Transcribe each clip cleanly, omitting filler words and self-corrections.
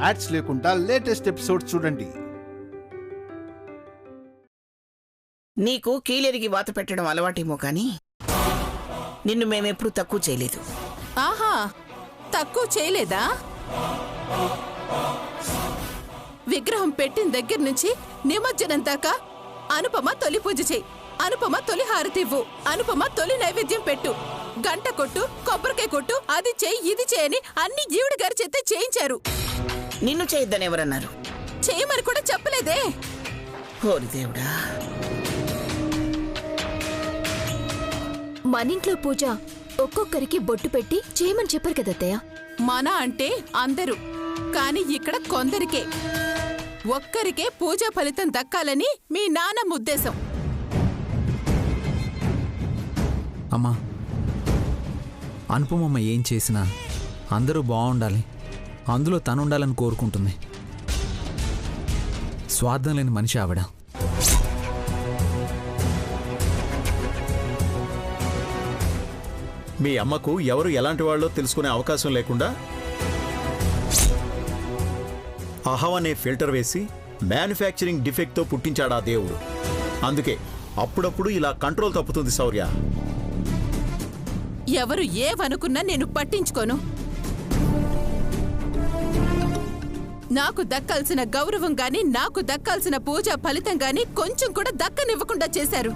Ads లేకుండా latest episodes చూడండి. నీకు కీలెరిగి వాత పెట్టడం అలవాటేమో కానీ నిన్ను మేమెప్పుడు తక్కువ చేయలేదు. ఆహా, తక్కువ చేయలేదా? విగ్రహం పెట్టిన దగ్గర నుంచి నిమజ్జనం దాకా అనుపమ తొలి పూజ చేయి, అనుపమ తొలి హారతివ్వు, అనుపమ తొలి నైవేద్యం పెట్టు, గంట కొట్టు, కొబ్బరికాయ కొట్టు, అది చేయి ఇది చేయని అన్ని జీవుడి గారి చేతే చేయించారు. నిన్ను చేయొద్దని ఎవరన్నారు? చేయమని కూడా చెప్పలేదే. ఓరి దేవుడా. మనింట్లో పూజ ఒక్కొక్కరికి బొట్టు పెట్టి చేయమని చెప్పారు కదత్తయ్య. మన అంటే అందరూ, కాని ఇక్కడ కొందరికే, ఒక్కరికే పూజా ఫలితం దక్కాలని మీ నాన్న ఉద్దేశం. అమ్మా, అనుపమమ్మ ఏం చేసినా అందరూ బాగుండాలి, అందులో తనుండాలని కోరుకుంటుంది. స్వార్థం లేని మనిషి ఆవిడ. మీ అమ్మకు ఎవరు ఎలాంటి వాళ్ళో తెలుసుకునే అవకాశం లేకుండా అహం అనే ఫిల్టర్ వేసి మ్యానుఫ్యాక్చరింగ్ డిఫెక్ట్తో పుట్టించాడా దేవుడు. అందుకే అప్పుడప్పుడు ఇలా కంట్రోల్ తప్పుతుంది శౌర్య. ఎవరు ఏవనుకున్నా నేను పట్టించుకోను. నాకు దక్కాల్సిన గౌరవం గాని, నాకు దక్కాల్సిన పూజా ఫలితం గాని కొంచెం కూడా దక్కనివ్వకుండా చేశారు.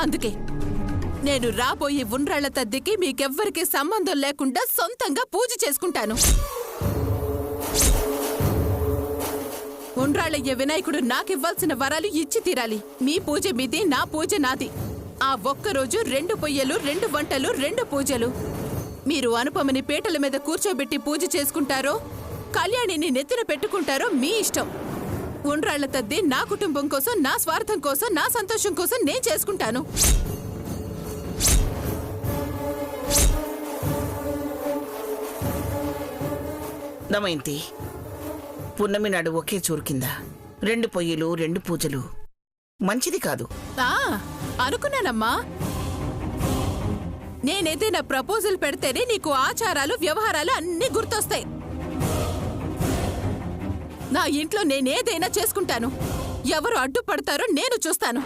అందుకే నేను రాబోయే ఉండ్రాళ్ల తద్దికి మీకెవ్వరికీ సంబంధం లేకుండా సొంతంగా పూజ చేసుకుంటాను. ఉండ్రాళ్ళయ్య వినాయకుడు నాకివ్వాల్సిన వరాలు ఇచ్చి తీరాలి. మీ పూజ మీది, నా పూజ నాది. ఆ ఒక్కరోజు 2 పొయ్యలు, 2 వంటలు, 2 పూజలు. మీరు అనుపమని పీటల మీద కూర్చోబెట్టి పూజ చేసుకుంటారో, కళ్యాణిని నెత్తిన పెట్టుకుంటారో మీ ఇష్టం. ఉండ్రాళ్ల తద్ది నా కుటుంబం కోసం, నా స్వార్థం కోసం, నా సంతోషం కోసం నేను చేసుకుంటాను. దమయంతి, పున్నమి నాడు ఒకే చూరు కింద 2 పొయ్యిలు, 2 పూజలు మంచిది కాదు. అనుకున్నానమ్మా. నేనేదైనా ప్రపోజల్ పెడితేనే నీకు ఆచారాలు, వ్యవహారాలు అన్నీ గుర్తొస్తాయి. నా ఇంట్లో నేనేదైనా చేసుకుంటాను. ఎవరు అడ్డుపడతారో నేను చూస్తాను.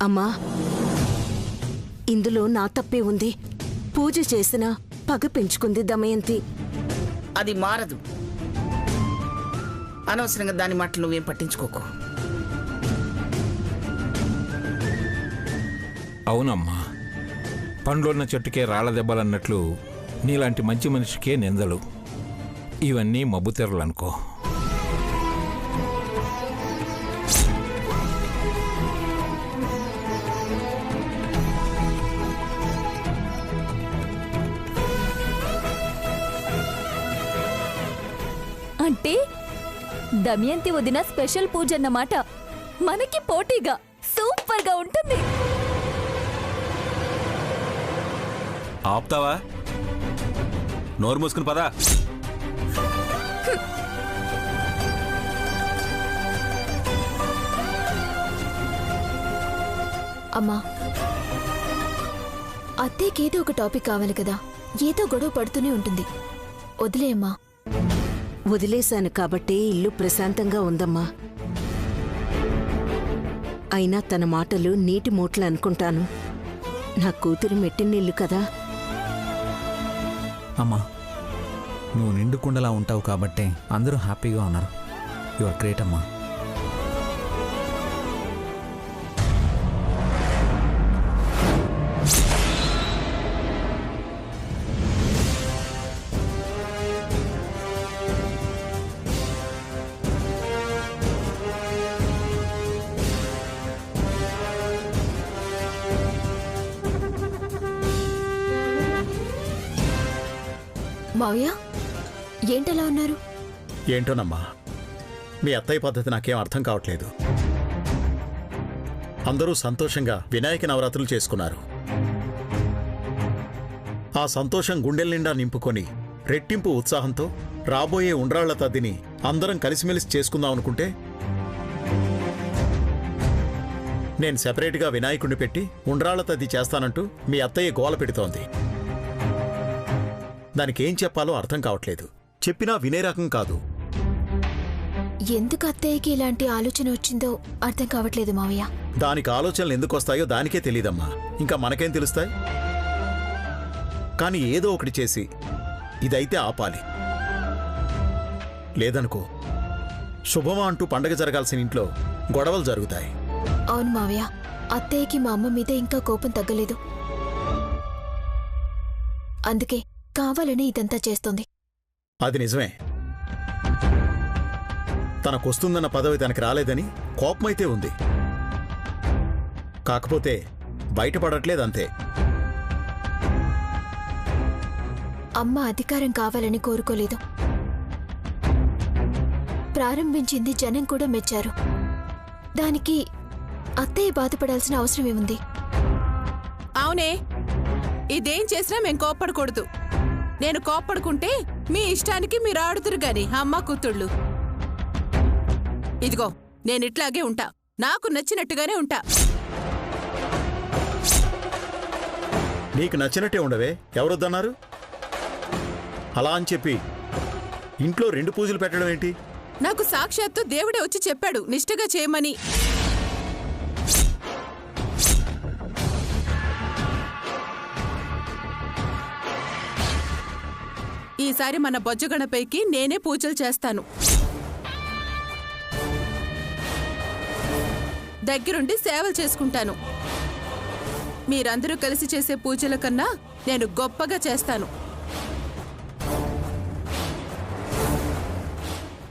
అమ్మా, ఇందులో నా తప్పే ఉంది. పూజ చేసినా పగ పెంచుకుంది దమయంతి. అది మారదు. అనవసరంగా దాని మాటలు నువ్వేం పట్టించుకోకు. అవునమ్మా, పండ్లున్న చెట్టుకే రాళ్ల దెబ్బలన్నట్లు నీలాంటి మంచి మనిషికే నిందలు. ఇవన్నీ మబ్బుతెరలనుకో. అంటే దమయంతి వదిన స్పెషల్ పూజ అన్నమాట. మనకి పోటీగా సూపర్ గా ఉంటుంది. ఆపుతావా? నోరు మూసుకుని పదా. అమ్మా, అత్తేకేదో ఒక టాపిక్ కావాలి కదా. ఏదో గొడవ పడుతూనే ఉంటుంది. వదిలేయమ్మా. వదిలేశాను కాబట్టే ఇల్లు ప్రశాంతంగా ఉందమ్మా. అయినా తన మాటలు నీటి మూటలు అనుకుంటాను. నా కూతురు మెట్టినిల్లు కదా. అమ్మా, నువ్వు నిండుకుండలా ఉంటావు కాబట్టే అందరూ హ్యాపీగా ఉన్నారు. యు ఆర్ గ్రేట్ అమ్మా. మావయ్య, ఏంటలా ఉన్నారు? ఏంటోనమ్మా, మీ అత్తయ్య పద్ధతి నాకేం అర్థం కావట్లేదు. అందరూ సంతోషంగా వినాయక నవరాత్రులు చేసుకున్నారు. ఆ సంతోషం గుండెల నిండా నింపుకొని రెట్టింపు ఉత్సాహంతో రాబోయే ఉండ్రాళ్ల తద్దిని అందరం కలిసిమెలిసి చేసుకుందాం అనుకుంటే నేను సెపరేట్గా వినాయకుడిని పెట్టి ఉండ్రాళ్ల తద్ది చేస్తానంటూ మీ అత్తయ్య గోల పెడుతోంది. దానికేం చెప్పాలో అర్థం కావట్లేదు. చెప్పినా వినే రకం కాదు. ఎందుకు అత్తయ్యకి ఇలాంటి ఆలోచన వచ్చిందో అర్థం కావట్లేదు మావయ్య. దానికి ఆలోచనలు ఎందుకు వస్తాయో దానికే తెలీదమ్మా. ఇంకా మనకేం తెలుస్తాయి? కానీ ఏదో ఒకటి చేసి ఇదైతే ఆపాలి. లేదనుకో శుభమా అంటూ పండగ జరగాల్సిన ఇంట్లో గొడవలు జరుగుతాయి. అవును మావయ్య, అత్తయ్యకి మా అమ్మ మీద ఇంకా కోపం తగ్గలేదు. అందుకే కావాలని ఇదంతా చేస్తోంది. అది నిజమే. తనకొస్తుందన్న పదవి తనకి రాలేదని కోపమైతే ఉంది. కాకపోతే బయటపడట్లేదంతే. అమ్మ అధికారం కావాలని కోరుకోలేదు. ప్రారంభించింది జనం కూడా మెచ్చారు. దానికి అత్తయ్య బాధపడాల్సిన అవసరమేముంది? అవునే, ఇదేం చేసినా మేం కోప్పడకూడదు. నేను కోప్పడుకుంటే మీ ఇష్టానికి మీరు ఆడుతురు గాని అమ్మ కూతుళ్ళు. ఇదిగో నేనిట్లాగే ఉంటా, నాకు నచ్చినట్టుగానే ఉంటా. నీకు నచ్చినట్టే ఉండవే, ఎవరొద్దన్నారు? అలా అని చెప్పి ఇంట్లో 2 పూజలు పెట్టడం ఏంటి? నాకు సాక్షాత్తు దేవుడే వచ్చి చెప్పాడు నిష్ఠగా చేయమని. ఈసారి మన బొజ్జగణపైకి నేనే పూజలు చేస్తాను. దగ్గరుండి సేవలు చేసుకుంటాను. మీరందరూ కలిసి చేసే పూజల కన్నా నేను గొప్పగా చేస్తాను.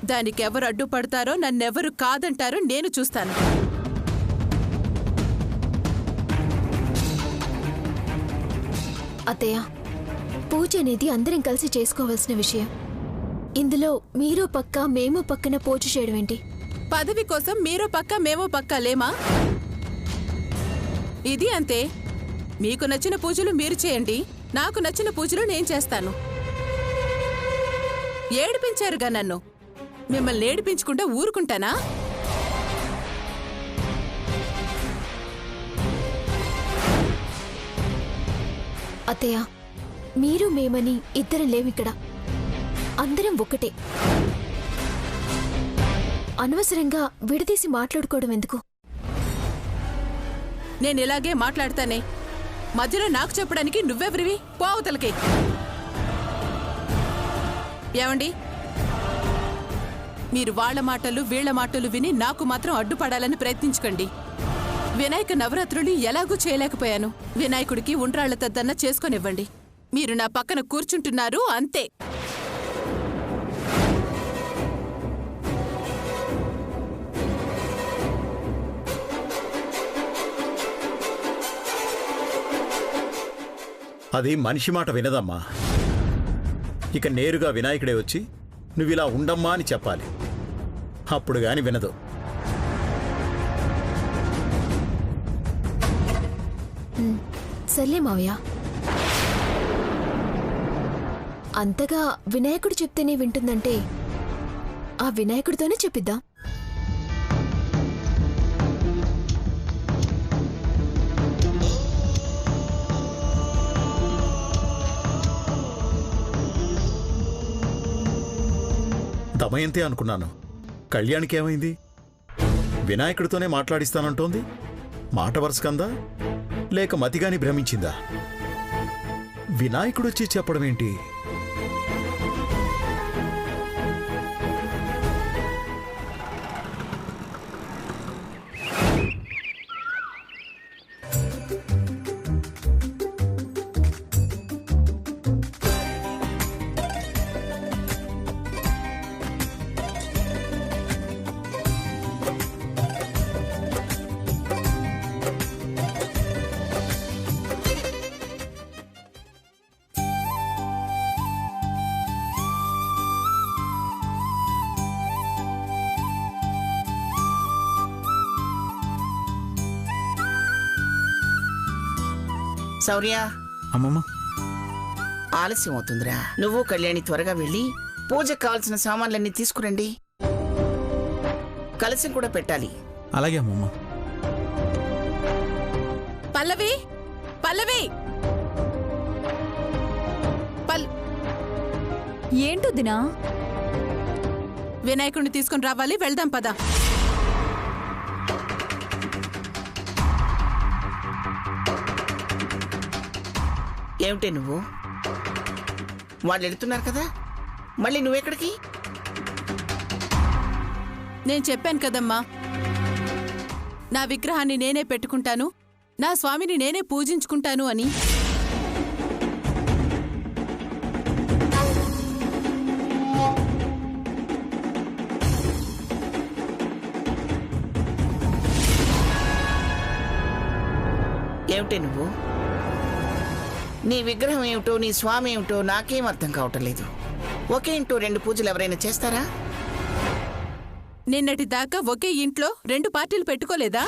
దానికెవరు అడ్డుపడతారో, నన్నెవరు కాదంటారో నేను చూస్తాను. అత్తయ్య, పూజ అనేది అందరం కలిసి చేసుకోవాల్సిన విషయం. ఇందులో మీరు పక్క మేము పక్కన పూజ చేయడం ఏంటి? పదవి కోసం మీరు పక్క మేము పక్క లేమా? ఇది అంతే. మీకు నచ్చిన పూజలు మీరు చేయండి, నాకు నచ్చిన పూజలు నేను చేస్తాను. ఏడిపించారుగా నన్ను, మిమ్మల్ని ఏడిపించకుండా ఊరుకుంటానా? అత్తయ్య, మీరు మేమని ఇద్దరం లేవిక్కడ. అందరం ఒక్కటే. అనవసరంగా విడదీసి మాట్లాడుకోవడం ఎందుకు? నేను ఇలాగే మాట్లాడతానే. మధ్యలో నాకు చెప్పడానికి నువ్వెవరివి? పోవతలకి. ఏమండి, మీరు వాళ్ళ మాటలు వీళ్ల మాటలు విని నాకు మాత్రం అడ్డుపడాలని ప్రయత్నించకండి. వినాయక నవరాత్రులు ఎలాగూ చేయలేకపోయాను. వినాయకుడికి ఉండ్రాళ్ల తద్దన్న చేసుకొనివ్వండి. మీరు నా పక్కన కూర్చుంటున్నారు అంతే. అది మనిషి మాట వినదమ్మా. ఇక నేరుగా వినాయకుడే వచ్చి నువ్విలా ఉండమ్మా అని చెప్పాలి. అప్పుడు గాని వినదు. సర్లే మావయ్య, అంతగా వినాయకుడు చెప్తేనే వింటుందంటే ఆ వినాయకుడితోనే చెప్పిద్దాం. దమయంతే అనుకున్నాను. కళ్యాణికి ఏమైంది? వినాయకుడితోనే మాట్లాడిస్తానంటోంది. మాట వరుసకందా లేక మతిగాని భ్రమించిందా? వినాయకుడొచ్చి చెప్పడమేంటి? శౌర్య, అమ్మమ్మ, ఆలస్యం అవుతుందిరా. నువ్వు కళ్యాణి త్వరగా వెళ్ళి పూజకు కావాల్సిన సామాన్లన్నీ తీసుకురండి. కలశం కూడా పెట్టాలి. అలాగే అమ్మమ్మ. పల్లవి పల్లవి ఏంటొద్దినా? వినాయకుడిని తీసుకుని రావాలి, వెళ్దాం పద. ఏమిటే నువ్వు? వాళ్ళు వెళ్తున్నారు కదా, మళ్ళీ నువ్వెక్కడికి? నేను చెప్పాను కదమ్మా, నా విగ్రహాన్ని నేనే పెట్టుకుంటాను, నా స్వామిని నేనే పూజించుకుంటాను అని. ఏమిటే నువ్వు? నీ విగ్రహం ఏమిటో, నీ స్వామి ఏమిటో నాకేం అర్థం కావటం లేదు. ఒకే ఇంటూ 2 పూజలు ఎవరైనా చేస్తారా? నిన్నటి దాకా ఒకే ఇంట్లో 2 పార్టీలు పెట్టుకోలేదా?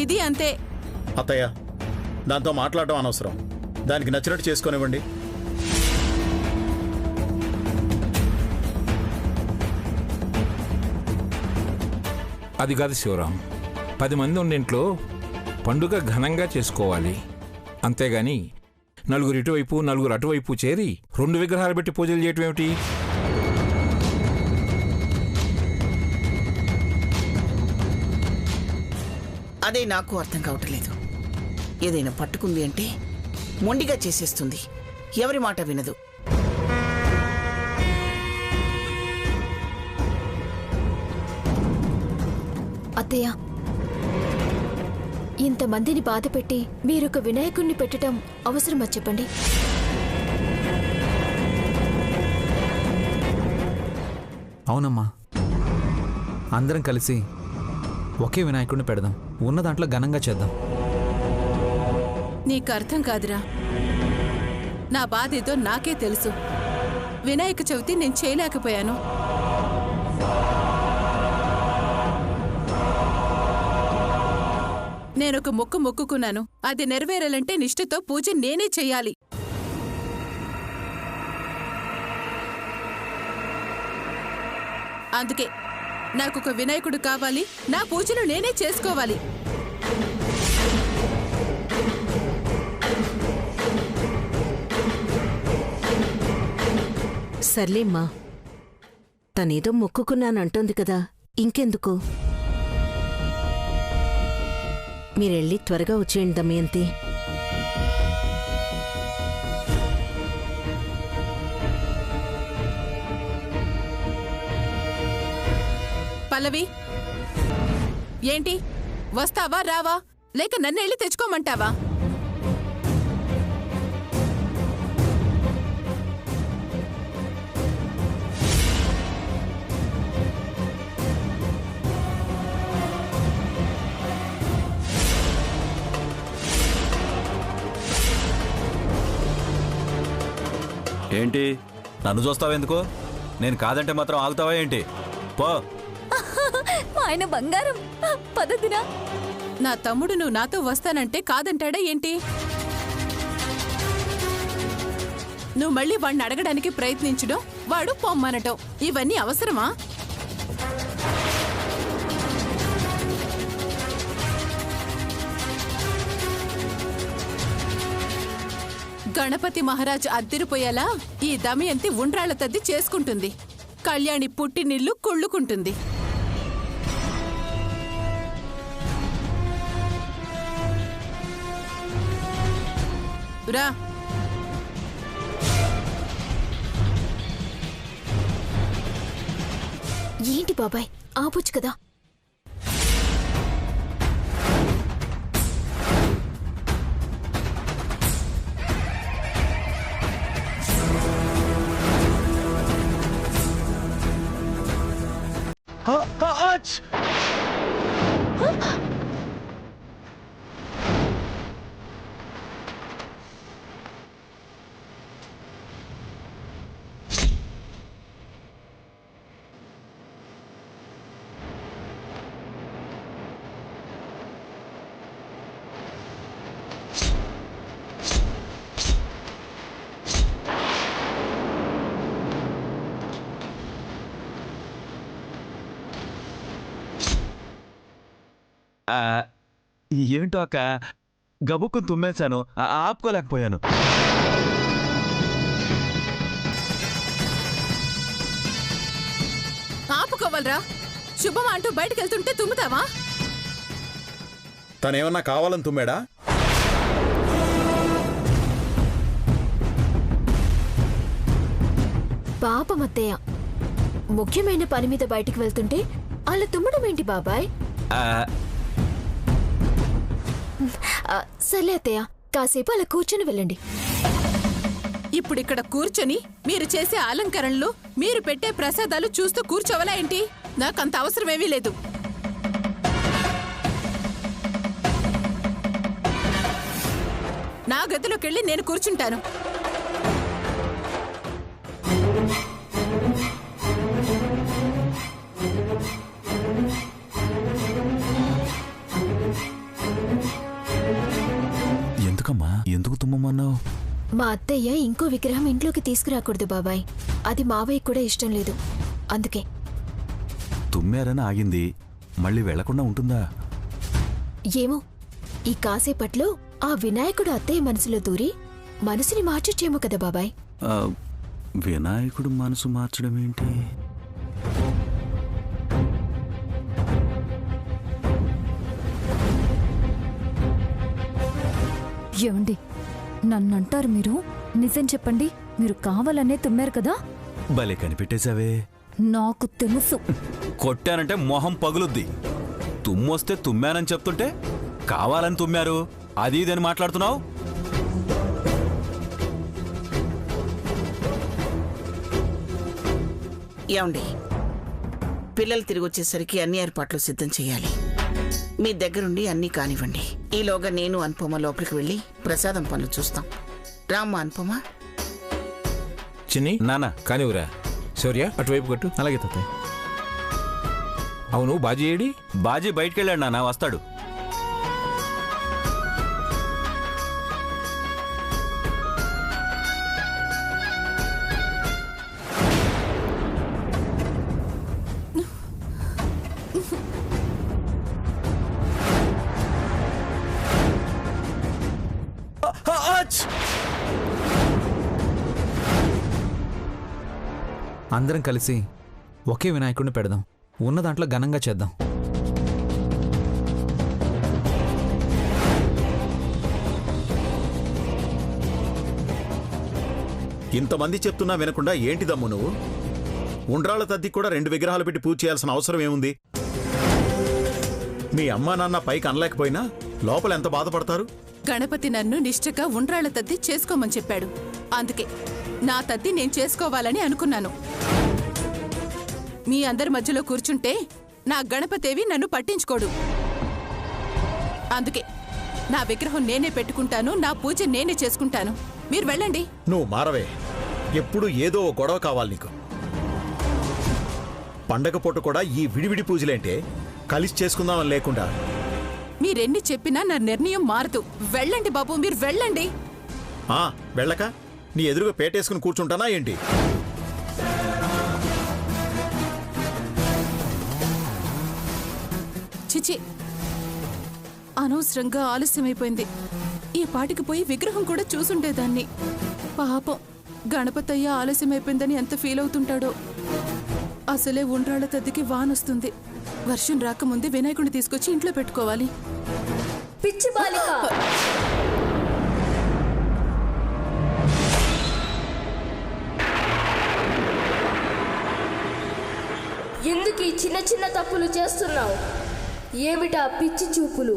ఇది అంతే. అత్తయ్య, దాంతో మాట్లాడటం అనవసరం. దానికి నచ్చినట్టు చేసుకొనివ్వండి. అది కాదు శివరాం, 10 మంది ఉన్నింట్లో పండుగ ఘనంగా చేసుకోవాలి. అంతేగాని నలుగురు ఇటువైపు నలుగురు అటువైపు చేరి 2 విగ్రహాలు పెట్టి పూజలు చేయటం ఏమిటి? అదే నాకు అర్థం కావట్లేదు. ఏదైనా పట్టుకుంది అంటే మొండిగా చేసేస్తుంది, ఎవరి మాట వినదు. అత్తయ్య, ఇంతమందిని బాధ పెట్టి మీరొక వినాయకుణ్ణి పెట్టడం అవసరమా చెప్పండి? అవునమ్మా, అందరం కలిసి ఒకే వినాయకుడిని పెడదాం. ఉన్న దాంట్లో ఘనంగా చేద్దాం. నీకు అర్థం కాదురా, నా బాధ ఏదో నాకే తెలుసు. వినాయక చవితి నేను చేయలేకపోయాను. నేనొక మొక్కు మొక్కుకున్నాను, అది నెరవేరాలంటే నిష్ఠతో పూజ నేనే చెయ్యాలి. అందుకే నాకొక వినాయకుడు కావాలి, నా పూజలు నేనే చేసుకోవాలి. సర్లేమ్మా, తనేదో మొక్కుకున్నానంటోంది కదా, ఇంకెందుకు? మీరెళ్ళి త్వరగా వచ్చేయండి దమయంతి. పల్లవి, ఏంటి వస్తావా రావా, లేక నన్ను వెళ్ళి తెచ్చుకోమంటావా? ఏంటి నన్ను చూస్తావెందుకు? నేను కాదంటే మాత్రం ఆగుతావా ఏంటి? పో. ఆయన బంగారం. పదదినా. నా తమ్ముడు నువ్వు నాతో వస్తానంటే కాదంటాడా ఏంటి? నువ్వు మళ్ళీ వాడిని అడగడానికి ప్రయత్నించడం, వాడు పొమ్మనటం, ఇవన్నీ అవసరమా? గణపతి మహారాజ్ అద్దిరిపోయేలా ఈ దమయంతి ఉండ్రాళ్ల తద్ది చేసుకుంటుంది. కళ్యాణి పుట్టినిల్లు కుళ్ళుకుంటుంది. రా. ఏంటి బాబాయ్, ఆపొచ్చు కదా. ఏంటో అక్క గబుక్కుని తుమ్మేశాను, ఆపుకోలేకపోయాను. ఆపుకోవాలరా? శుభం అంటూ బయటకు వెళ్తుంటే తుమ్ముతావా? తనేమన్నా కావాలని తుమ్మాడా? పాపం అత్తయ్య, ముఖ్యమైన పని మీద బయటికి వెళ్తుంటే అలా తుమ్మడం ఏంటి బాబాయ్? సర్లే అత్తయ్య, కాసేపు అలా కూర్చొని వెళ్ళండి. ఇప్పుడు ఇక్కడ కూర్చొని మీరు చేసే అలంకరణలు, మీరు పెట్టే ప్రసాదాలు చూస్తూ కూర్చోవాలా ఏంటి? నాకంత అవసరమేమీ లేదు. నా గదిలోకి వెళ్ళి నేను కూర్చుంటాను. ఎందుకమ్మా, ఎందుకు తుమ్మన్నావు? మా అత్తయ్య ఇంకో విగ్రహం ఇంట్లోకి తీసుకురాకూడదు బాబాయ్, అది మావయ్య కూడా ఇష్టం లేదు, అందుకే. తుమ్మారని ఆగింది, మళ్ళీ వెళ్లకుండా ఉంటుందా? ఏమో, ఈ కాసేపట్లో ఆ వినాయకుడు అత్తయ్య మనసులో దూరి మనసుని మార్చొచ్చేమో కదా బాబాయ్. వినాయకుడు మనసు మార్చడం ఏంటి? ఏమండి, నన్నంటారు మీరు? నిజం చెప్పండి, మీరు కావాలనే తుమ్మారు కదా? భలే కనిపెట్టేశావే. నాకు తెలుసు. కొట్టానంటే మొహం పగులుద్ది. తుమ్మొస్తే తుమ్మానని చెప్తుంటే కావాలని తుమ్మారు అది ఇదని మాట్లాడుతున్నావు. ఏమండి, పిల్లలు తిరిగి వచ్చేసరికి అన్ని ఏర్పాట్లు సిద్ధం చేయాలి. మీ దగ్గరుండి అన్నీ కానివ్వండి. ఈలోగా నేను అనుపమ లోపలికి వెళ్ళి ప్రసాదం పనులు చూస్తాం. రామ్మా అనుపమ. చిన్ని నాన్న కానివురా. శౌర్య అటువైపు కట్టు. అలాగే తాతయ్య. అవును, బాజీ ఏడి? బాజీ బయటికెళ్ళాడు నాన్న, వస్తాడు. అందరం కలిసి ఒకే వినాయకుడిని పెడదాం. ఉన్న దాంట్లో ఘనంగా చేద్దాం. ఇంతమంది చెప్తున్నా వినకుండా ఏంటిదమ్ము నువ్వు? ఉండ్రాళ్ళ తద్దికి కూడా 2 విగ్రహాలు పెట్టి పూజ చేయాల్సిన అవసరం ఏముంది? మీ అమ్మా నాన్న పైకి అనలేకపోయినా లోపల ఎంత బాధపడతారు? గణపతి నన్ను నిష్ఠగా ఉండ్రాళ్ల తద్ది చేసుకోమని చెప్పాడు. అందుకే నా తద్ది నేను చేసుకోవాలని అనుకున్నాను. మీ అందరి మధ్యలో కూర్చుంటే నా గణపతేవి నన్ను పట్టించుకోడు. అందుకే నా విగ్రహం నేనే పెట్టుకుంటాను, నా పూజ నేనే చేసుకుంటాను. మీరు వెళ్ళండి. నువ్వు మారవే. ఎప్పుడు ఏదో ఓ గొడవ కావాలి నీకు. పండగ పూట కూడా ఈ విడివిడి పూజలేంటే? కలిసి చేసుకుందామని లేకుండా. మీరెన్ని చెప్పినా నా నిర్ణయం మారదు. వెళ్ళండి బాబు, మీరు వెళ్ళండి. వెళ్ళక నీ ఎదురుగా పేటేసుకుని కూర్చుంటానా ఏంటి? చిచి, అనవసరంగా ఆలస్యమైపోయింది. ఈ పాటికి పోయి విగ్రహం కూడా చూసుండేదాన్ని. పాపం గణపతయ్య ఆలస్యమైపోయిందని ఎంత ఫీల్ అవుతుంటాడో. అసలే ఉండ్రాళ్ల తద్దికి వానొస్తుంది. వర్షం రాకముందే వినాయకుడిని తీసుకొచ్చి ఇంట్లో పెట్టుకోవాలి. పిచ్చి బాలిక, ఎందుకు ఈ చిన్న చిన్న తప్పులు చేస్తున్నావు? ఏమిటా పిచ్చి చూపులు?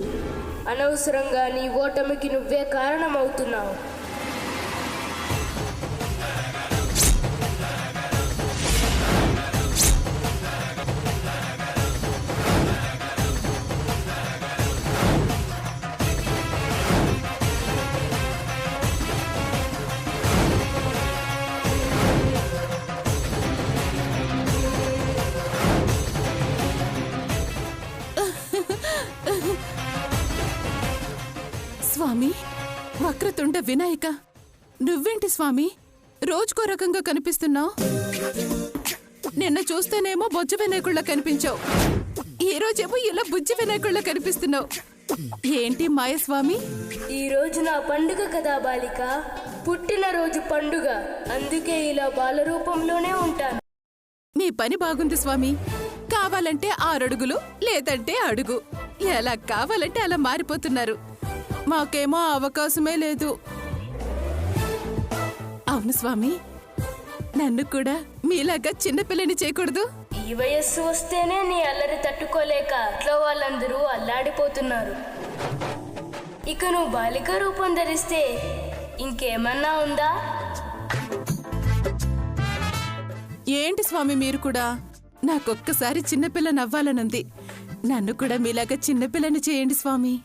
అనవసరంగా నీ ఓటమికి నువ్వే కారణమవుతున్నావు. స్వామి, వక్రతుండ వినాయక, నువ్వేంటి స్వామి రోజుకో రకంగా కనిపిస్తున్నావు? నిన్న చూస్తేనేమో బొజ్జ వినాయకుళ్ళ కనిపించావు. ఈ రోజేమో ఇలా బుజ్జి వినాయకుళ్ళ కనిపిస్తున్నావు. ఏంటి మాయస్వామి? ఈ రోజు నా పండుగ కదా బాలిక, పుట్టినరోజు పండుగ. అందుకే ఇలా బాల రూపంలోనే ఉంటాను. మీ పని బాగుంది స్వామి. కావాలంటే 6 అడుగులు, లేదంటే అడుగు, ఎలా కావాలంటే అలా మారిపోతున్నారు. మాకేమో ఆ అవకాశమే లేదు. అవును స్వామి, నన్ను కూడా మీలాగా చిన్నపిల్లని చేయకూడదు? ఈ వయస్సు వస్తేనే నీ అల్లరి తట్టుకోలేక ఇంట్లో వాళ్ళందరూ అల్లాడిపోతున్నారు. ఇక నువ్వు బాలిక రూపం ధరిస్తే ఇంకేమన్నా ఉందా? ఏంటి స్వామి మీరు కూడా? నాకొక్కసారి చిన్నపిల్ల నవ్వాలనుంది. నన్ను కూడా మీలాగా చిన్నపిల్లని చేయండి స్వామి.